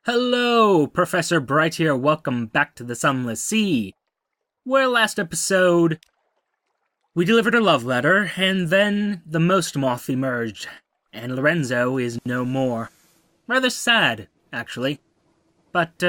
Hello, Professor Bright here. Welcome back to the Sunless Sea. Where last episode, we delivered a love letter, and then the most moth emerged, and Lorenzo is no more. Rather sad, actually. But,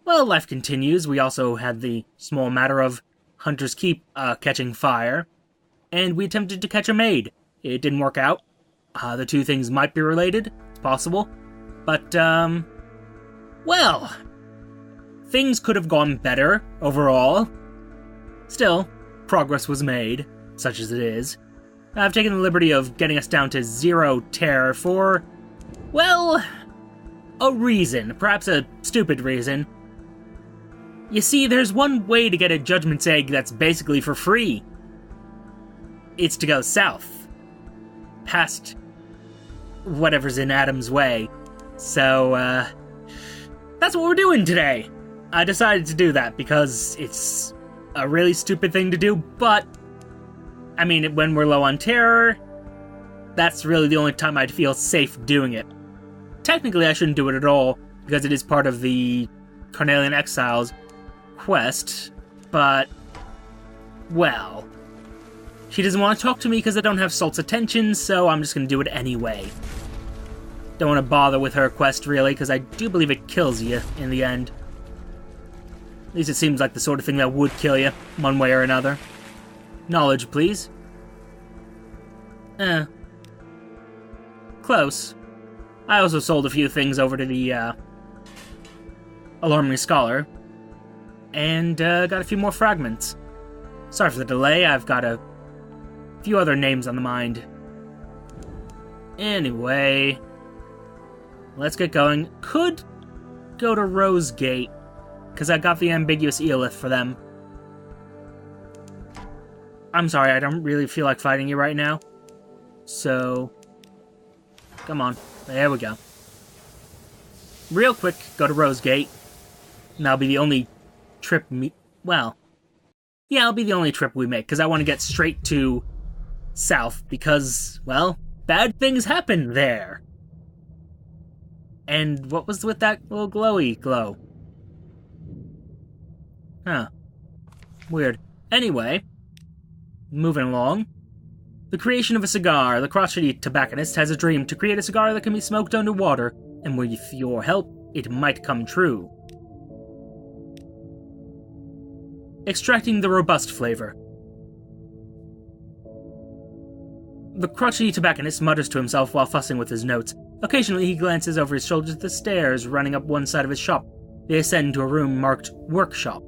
well, life continues. We also had the small matter of Hunter's Keep catching fire, and we attempted to catch a maid. It didn't work out. The two things might be related. It's possible. But, well, things could have gone better overall. Still, progress was made, such as it is. I've taken the liberty of getting us down to 0 terror for, well, a reason. Perhaps a stupid reason. You see, there's one way to get a Judgment's Egg that's basically for free. It's to go south. Past whatever's in Adam's way. So, that's what we're doing today. I decided to do that because it's a really stupid thing to do, but, I mean, when we're low on terror, that's really the only time I'd feel safe doing it. Technically, I shouldn't do it at all, because it is part of the Carnelian Exiles quest, but, well, she doesn't want to talk to me because I don't have Salt's attention, so I'm just going to do it anyway. Don't want to bother with her quest, really, because I do believe it kills you in the end. At least it seems like the sort of thing that would kill you, one way or another. Knowledge, please. Close. I also sold a few things over to the, Alarming Scholar. And, got a few more fragments. Sorry for the delay, I've got a few other names on the mind. Anyway, let's get going. Could go to Rosegate, because I got the ambiguous Eolith for them. I'm sorry, I don't really feel like fighting you right now. So, come on. There we go. Real quick, go to Rosegate. And that'll be the only trip well, yeah, it'll be the only trip we make, because I want to get straight to south, because, well, bad things happen there. And what was with that little glowy glow? Huh. Weird. Anyway, moving along. The creation of a cigar. The crotchety tobacconist has a dream to create a cigar that can be smoked underwater, and with your help, it might come true. Extracting the robust flavor. The crotchety tobacconist mutters to himself while fussing with his notes. Occasionally he glances over his shoulder to the stairs running up one side of his shop. They ascend to a room marked Workshop.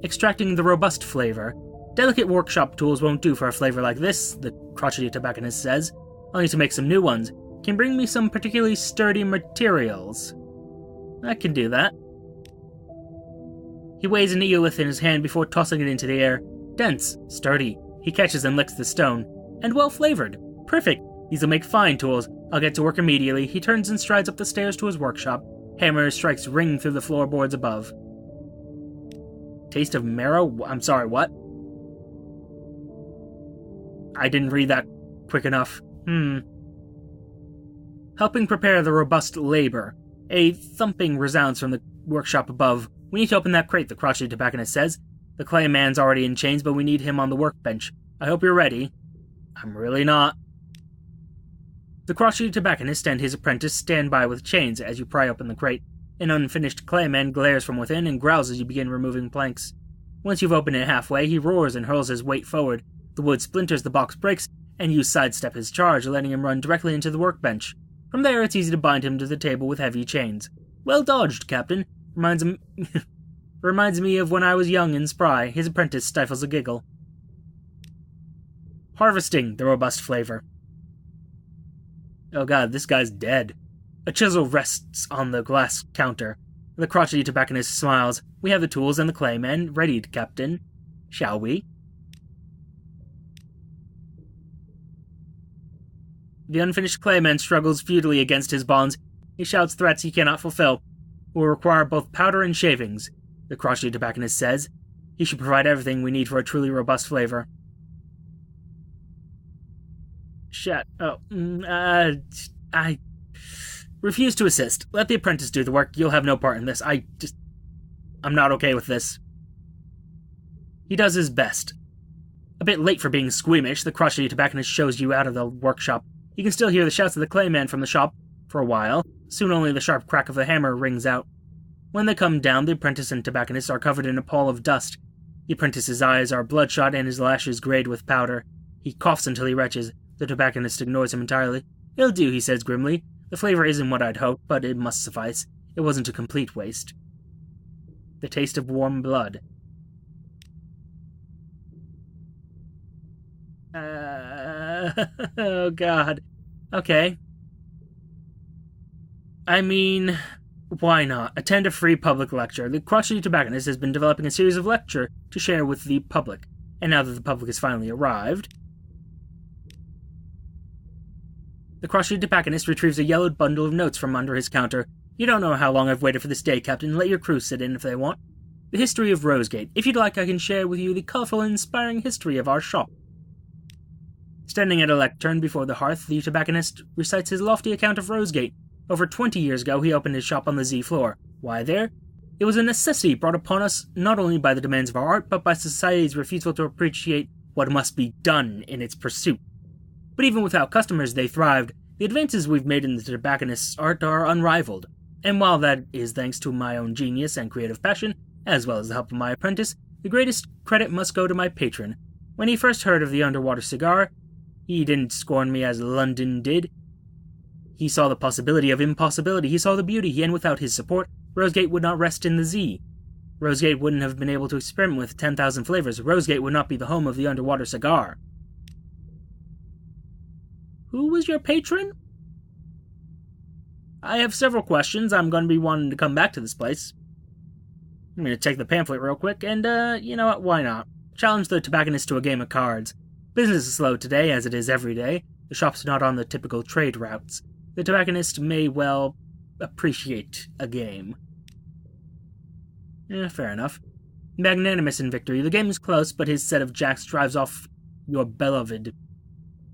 Extracting the robust flavor. Delicate workshop tools won't do for a flavor like this, the crotchety tobacconist says. I'll need to make some new ones. Can bring me some particularly sturdy materials. I can do that. He weighs an eolith in his hand before tossing it into the air. Dense, sturdy. He catches and licks the stone. And well-flavored. Perfect. These will make fine tools. I'll get to work immediately. He turns and strides up the stairs to his workshop. Hammer strikes ring through the floorboards above. Taste of marrow? I'm sorry, what? I didn't read that quick enough. Helping prepare the robust labor. A thumping resounds from the workshop above. We need to open that crate, the crotchety tobacconist says. The clay man's already in chains, but we need him on the workbench. I hope you're ready. I'm really not. The crotchety tobacconist and his apprentice stand by with chains as you pry open the crate. An unfinished clayman glares from within and growls as you begin removing planks. Once you've opened it halfway, he roars and hurls his weight forward. The wood splinters, the box breaks, and you sidestep his charge, letting him run directly into the workbench. From there, it's easy to bind him to the table with heavy chains. Well dodged, Captain. Reminds me of when I was young and spry. His apprentice stifles a giggle. Harvesting the robust flavor. Oh god, this guy's dead. A chisel rests on the glass counter. The crotchety tobacconist smiles. We have the tools and the clayman readied, Captain. Shall we? The unfinished clayman struggles futilely against his bonds. He shouts threats he cannot fulfill. Will require both powder and shavings, the crotchety tobacconist says. He should provide everything we need for a truly robust flavor. Refuse to assist. Let the apprentice do the work. You'll have no part in this. I'm not okay with this. He does his best. A bit late for being squeamish, the crotchety tobacconist shows you out of the workshop. You can still hear the shouts of the clayman from the shop for a while. Soon only the sharp crack of the hammer rings out. When they come down, the apprentice and tobacconist are covered in a pall of dust. The apprentice's eyes are bloodshot and his lashes grayed with powder. He coughs until he retches. The tobacconist ignores him entirely. "It'll do," he says grimly. "The flavor isn't what I'd hoped, but it must suffice. It wasn't a complete waste." The taste of warm blood. Oh god. Okay. I mean, why not? Attend a free public lecture. The crotchety tobacconist has been developing a series of lecture to share with the public. And now that the public has finally arrived, the crotchety tobacconist retrieves a yellowed bundle of notes from under his counter. "You don't know how long I've waited for this day, Captain. Let your crew sit in if they want. The history of Rosegate. If you'd like, I can share with you the colorful and inspiring history of our shop." Standing at a lectern before the hearth, the tobacconist recites his lofty account of Rosegate. Over 20 years ago, he opened his shop on the Z floor. Why there? It was a necessity brought upon us not only by the demands of our art, but by society's refusal to appreciate what must be done in its pursuit. But even without customers, they thrived. The advances we've made in the tobacconist's art are unrivaled. And while that is thanks to my own genius and creative passion, as well as the help of my apprentice, the greatest credit must go to my patron. When he first heard of the underwater cigar, he didn't scorn me as London did. He saw the possibility of impossibility. He saw the beauty, and without his support, Rosegate would not rest in the Z. Rosegate wouldn't have been able to experiment with 10,000 flavors. Rosegate would not be the home of the underwater cigar. Who was your patron? I have several questions. I'm going to be wanting to come back to this place. I'm going to take the pamphlet real quick, and, you know what, why not? Challenge the tobacconist to a game of cards. Business is slow today, as it is every day. The shop's not on the typical trade routes. The tobacconist may well appreciate a game. Fair enough. Magnanimous in victory. The game is close, but his set of jacks drives off your beloved,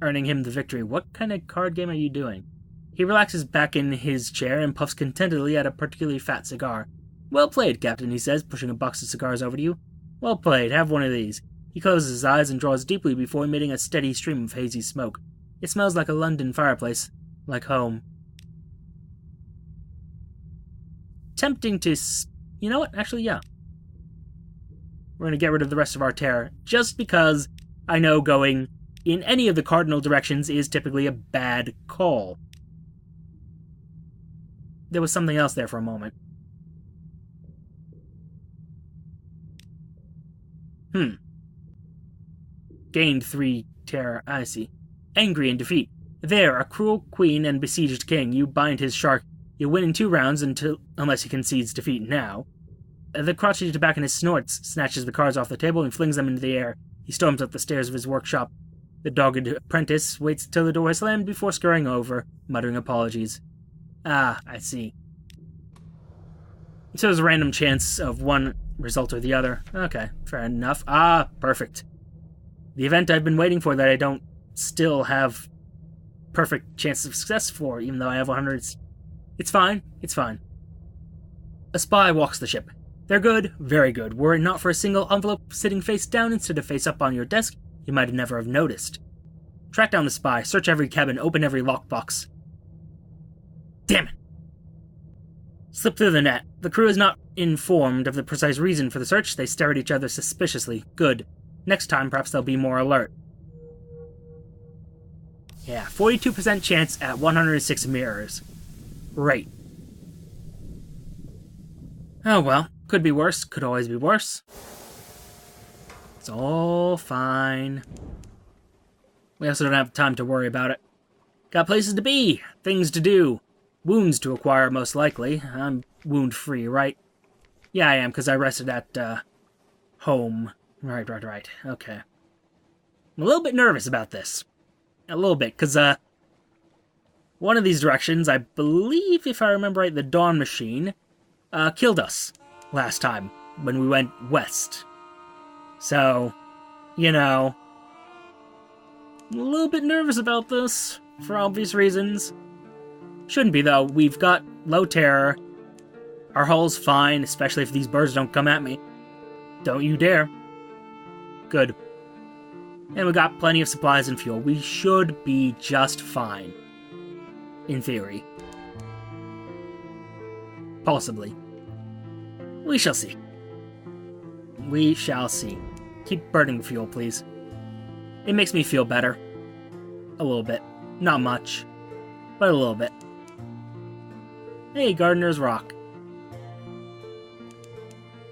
earning him the victory. What kind of card game are you doing? He relaxes back in his chair and puffs contentedly at a particularly fat cigar. "Well played, Captain," he says, pushing a box of cigars over to you. "Well played. Have one of these." He closes his eyes and draws deeply before emitting a steady stream of hazy smoke. It smells like a London fireplace. Like home. Tempting to... You know what? Actually, yeah. We're going to get rid of the rest of our terror, just because I know going in any of the cardinal directions is typically a bad call. There was something else there for a moment. Gained 3 terror, I see. Angry in defeat. There, a cruel queen and besieged king. You bind his shark. You win in 2 rounds unless he concedes defeat now. The crotchety tobacconist snorts, snatches the cards off the table, and flings them into the air. He storms up the stairs of his workshop. The dogged apprentice waits till the door is slammed before scurrying over, muttering apologies. Ah, I see. So there's a random chance of one result or the other. Okay, fair enough. Ah, perfect. The event I've been waiting for that I don't still have perfect chance of success for, even though I have 100. It's fine. It's fine. A spy walks the ship. They're good, very good. Were it not for a single envelope sitting face down instead of face up on your desk, you might never have noticed. Track down the spy, search every cabin, open every lockbox. Damn it! Slip through the net. The crew is not informed of the precise reason for the search. They stare at each other suspiciously. Good. Next time, perhaps they'll be more alert. Yeah, 42% chance at 106 mirrors. Great. Oh well, could be worse, could always be worse. It's all fine. We also don't have time to worry about it. Got places to be, things to do, wounds to acquire most likely. I'm wound-free, right? Yeah, I am, because I rested at, home. Right. Okay. I'm a little bit nervous about this. A little bit, because, one of these directions, I believe, if I remember right, the Dawn Machine, killed us last time when we went west. So, you know, I'm a little bit nervous about this, for obvious reasons. Shouldn't be, though. We've got low terror. Our hull's fine, especially if these birds don't come at me. Don't you dare. Good. And we got plenty of supplies and fuel. We should be just fine. In theory. Possibly. We shall see. We shall see. Keep burning fuel, please. It makes me feel better. A little bit. Not much. But a little bit. Hey, Gardener's Rock.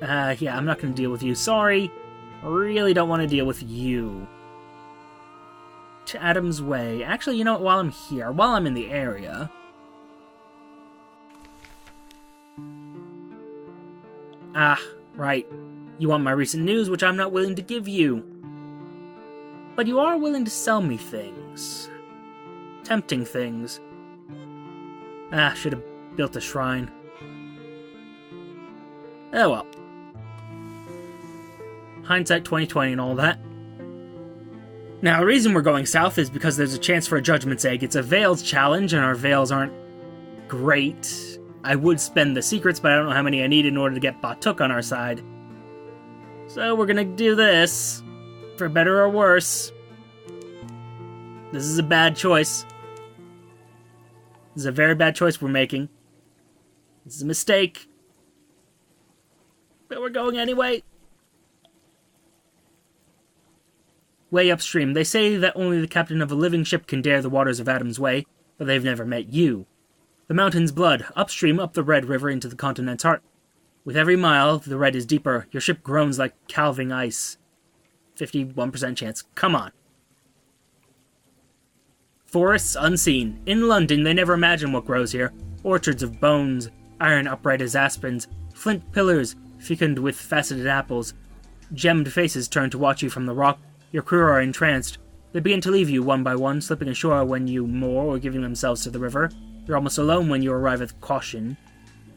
Yeah, I'm not going to deal with you. Sorry. I really don't want to deal with you. To Adam's Way. Actually, you know what? While I'm here, while I'm in the area... Ah, right. You want my recent news, which I'm not willing to give you. But you are willing to sell me things. Tempting things. Ah, should have built a shrine. Oh well. Hindsight 2020 and all that. Now, the reason we're going south is because there's a chance for a Judgment's Egg. It's a Veils challenge, and our Veils aren't great. I would spend the secrets, but I don't know how many I need in order to get Batuk on our side. So we're gonna do this. For better or worse. This is a bad choice. This is a very bad choice we're making. This is a mistake. But we're going anyway. Way upstream, they say that only the captain of a living ship can dare the waters of Adam's Way, but they've never met you. The mountain's blood, upstream up the Red River into the continent's heart. With every mile, the red is deeper. Your ship groans like calving ice. 51% chance. Come on. Forests unseen. In London, they never imagine what grows here. Orchards of bones, iron upright as aspens, flint pillars, fecund with faceted apples. Gemmed faces turn to watch you from the rock. Your crew are entranced. They begin to leave you one by one, slipping ashore when you moor or giving themselves to the river. You're almost alone when you arrive at Caution,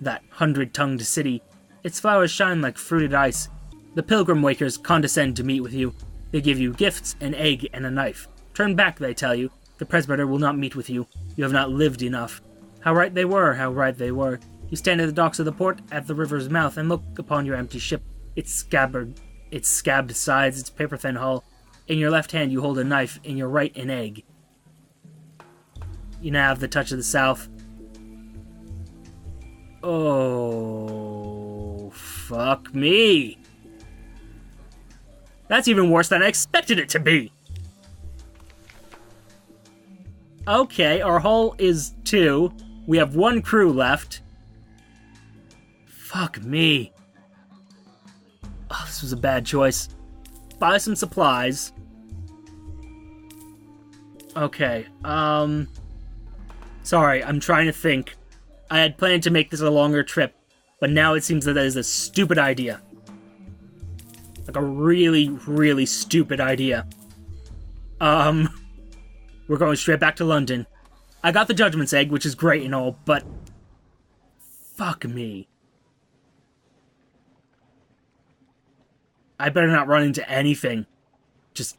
that 100-tongued city. Its flowers shine like fruited ice. The pilgrim wakers condescend to meet with you. They give you gifts, an egg, and a knife. Turn back, they tell you. The presbyter will not meet with you. You have not lived enough. How right they were, how right they were. You stand at the docks of the port, at the river's mouth, and look upon your empty ship. Its scabbed sides, its paper-thin hull. In your left hand you hold a knife, in your right an egg. You now have the touch of the south. Oh, fuck me. That's even worse than I expected it to be. Okay, our hull is 2. We have 1 crew left. Fuck me. Oh, this was a bad choice. Buy some supplies. Okay, sorry, I'm trying to think. I had planned to make this a longer trip, but now it seems that is a stupid idea. Like a really, really stupid idea. We're going straight back to London. I got the Judgment's Egg, which is great and all, but... fuck me. I better not run into anything. Just...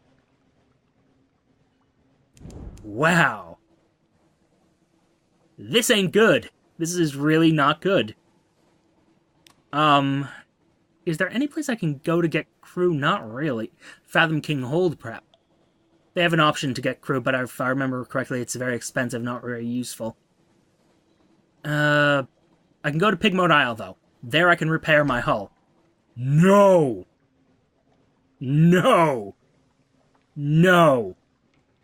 wow. This ain't good. This is really not good. Is there any place I can go to get crew? Not really. Fathom King Hold Prep. They have an option to get crew, but if I remember correctly, it's very expensive, not very useful. I can go to Pigmote Isle, though. There I can repair my hull. No! No! No!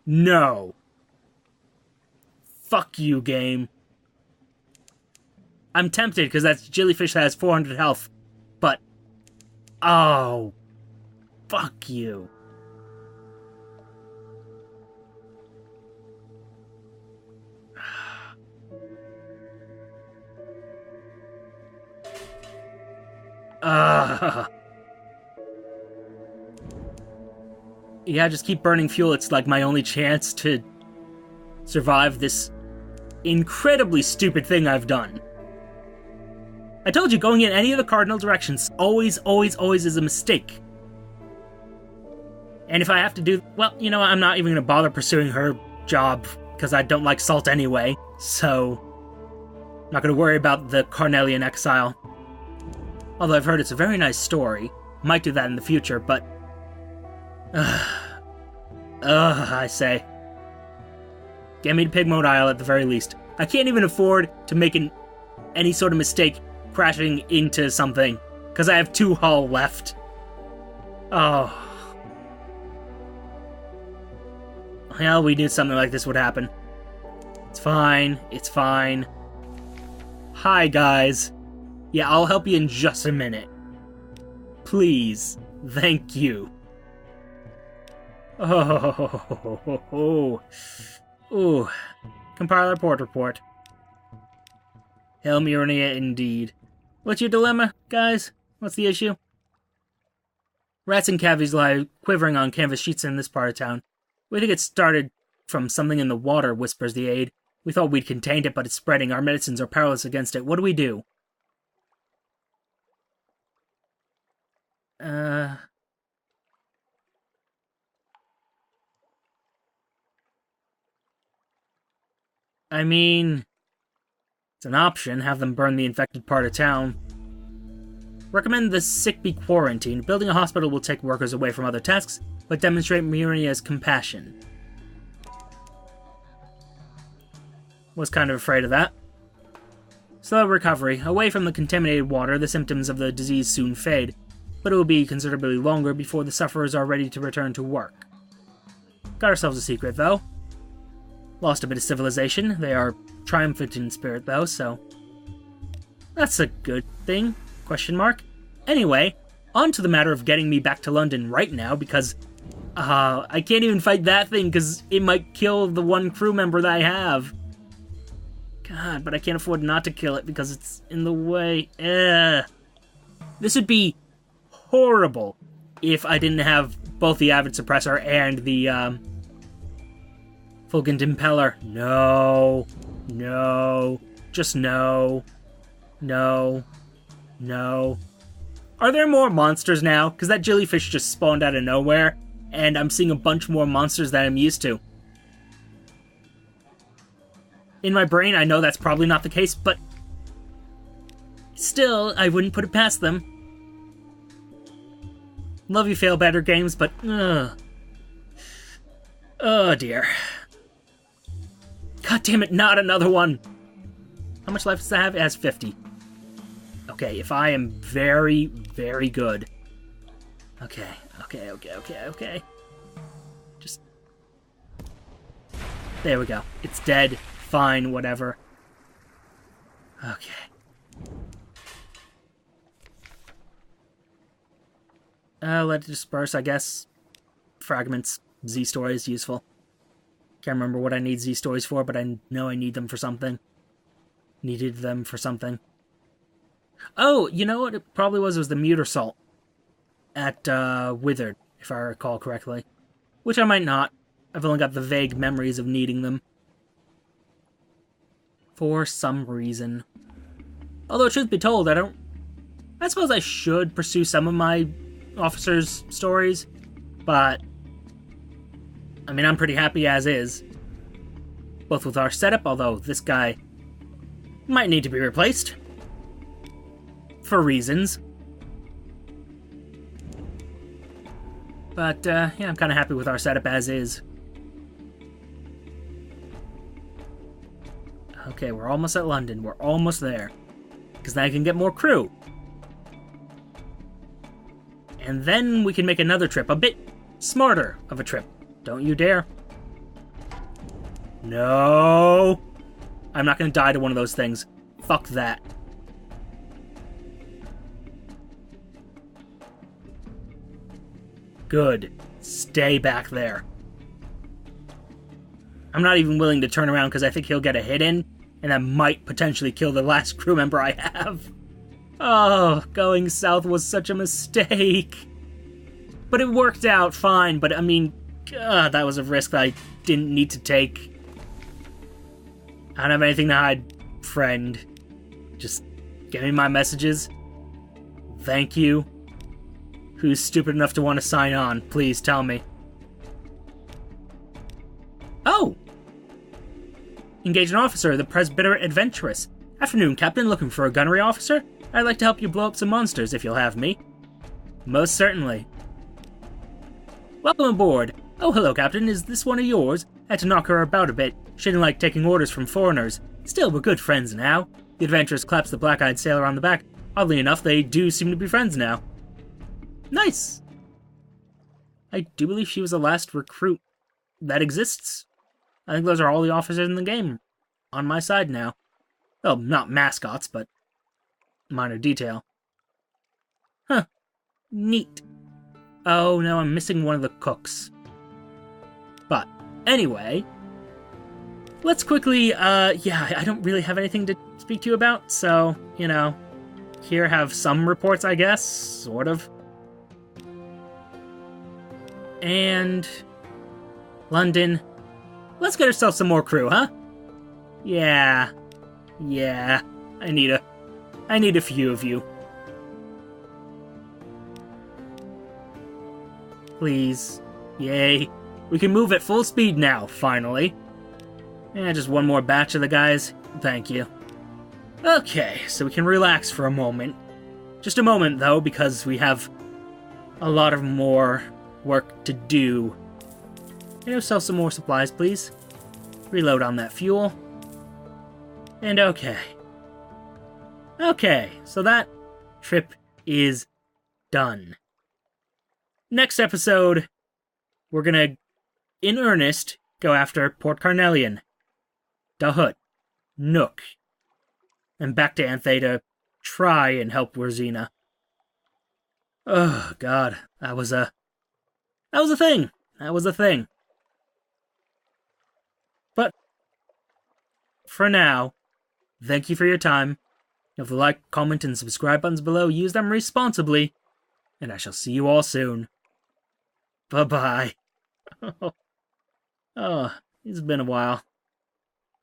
No! Fuck you, game. I'm tempted, because that jellyfish has 400 health, but... oh... fuck you. Yeah, just keep burning fuel. It's like my only chance to survive this incredibly stupid thing I've done. I told you, going in any of the cardinal directions always, always, always is a mistake. And if I have to do... well, you know what, I'm not even going to bother pursuing her job, because I don't like salt anyway, so... Not gonna worry about the Carnelian exile. Although I've heard it's a very nice story. Might do that in the future, but... I say. Get me to Pigmoat Isle at the very least. I can't even afford to make any sort of mistake crashing into something, because I have 2 hull left. Oh. Well, we knew something like this would happen. It's fine. It's fine. Hi, guys. Yeah, I'll help you in just a minute. Please. Thank you. Oh. Ooh. Compiler report. Hail Myriad indeed. What's your dilemma, guys? What's the issue? Rats and cavies lie quivering on canvas sheets in this part of town. We think it started from something in the water, whispers the aide. We thought we'd contained it, but it's spreading. Our medicines are powerless against it. What do we do? I mean, it's an option. Have them burn the infected part of town. Recommend the sick be quarantined. Building a hospital will take workers away from other tasks, but demonstrate Myriad's compassion. Was kind of afraid of that. Slow recovery. Away from the contaminated water, the symptoms of the disease soon fade, but it will be considerably longer before the sufferers are ready to return to work. Got ourselves a secret, though. Lost a bit of civilization. They are triumphant in spirit, though, so... that's a good thing, question mark. Anyway, on to the matter of getting me back to London right now, because... I can't even fight that thing, because it might kill the one crew member that I have. God, but I can't afford not to kill it, because it's in the way. This would be horrible if I didn't have both the Avid Suppressor and the, Fulgent Impeller. No. No. Just no. No. No. Are there more monsters now? Because that jellyfish just spawned out of nowhere, and I'm seeing a bunch more monsters than I'm used to. In my brain, I know that's probably not the case, but... still, I wouldn't put it past them. Love you, Failbetter Games, but... oh, dear. God damn it, not another one! How much life does it have? It has 50. Okay, if I am very, very good. Okay. Just... there we go. It's dead. Fine, whatever. Okay. Let it disperse, I guess. Fragments. Z-story is useful. Can't remember what I need Z-stories for, but I know I need them for something. Needed them for something. Oh, you know what it probably was? It was the Muter Salt. At, Withered, if I recall correctly. Which I might not. I've only got the vague memories of needing them. For some reason. Although, truth be told, I suppose I should pursue some of my officers' stories, but... I mean, I'm pretty happy as is. Both with our setup, although this guy might need to be replaced. For reasons. But, yeah, I'm kind of happy with our setup as is. Okay, we're almost at London. We're almost there. Because then I can get more crew. And then we can make another trip. A bit smarter of a trip. Don't you dare. No! I'm not going to die to one of those things. Fuck that. Good. Stay back there. I'm not even willing to turn around because I think he'll get a hit in, and that might potentially kill the last crew member I have. Oh, going south was such a mistake. But it worked out fine, but I mean, God, that was a risk that I didn't need to take. I don't have anything to hide, friend. Just give me my messages. Thank you. Who's stupid enough to want to sign on? Please tell me. Oh! Engage an officer, the Presbyter Adventurous. Afternoon, Captain. Looking for a gunnery officer? I'd like to help you blow up some monsters if you'll have me. Most certainly. Welcome aboard. Oh, hello, Captain. Is this one of yours? I had to knock her about a bit. She didn't like taking orders from foreigners. Still, we're good friends now. The adventuress claps the black-eyed sailor on the back. Oddly enough, they do seem to be friends now. Nice! I do believe she was the last recruit that exists. I think those are all the officers in the game. On my side now. Well, not mascots, but minor detail. Huh. Neat. Oh, no, I'm missing one of the cooks. But, anyway, let's quickly, yeah, I don't really have anything to speak to you about, so, you know, here have some reports, I guess, sort of. And London. Let's get ourselves some more crew, huh? Yeah. I need a few of you. Please. Yay. We can move at full speed now, finally. Yeah, just one more batch of the guys. Thank you. Okay, so we can relax for a moment. Just a moment, though, because we have a lot of more work to do. Can you sell some more supplies, please? Reload on that fuel. And okay. Okay, so that trip is done. Next episode, we're gonna, in earnest, go after Port Carnelian, Dahut, Nook, and back to Anthe to try and help Wherzina. Oh, God, that was a thing. That was a thing. But, for now, thank you for your time. If you like, comment, and subscribe buttons below, use them responsibly, and I shall see you all soon. Bye-bye. Oh, it's been a while.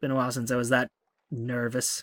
Been a while since I was that nervous.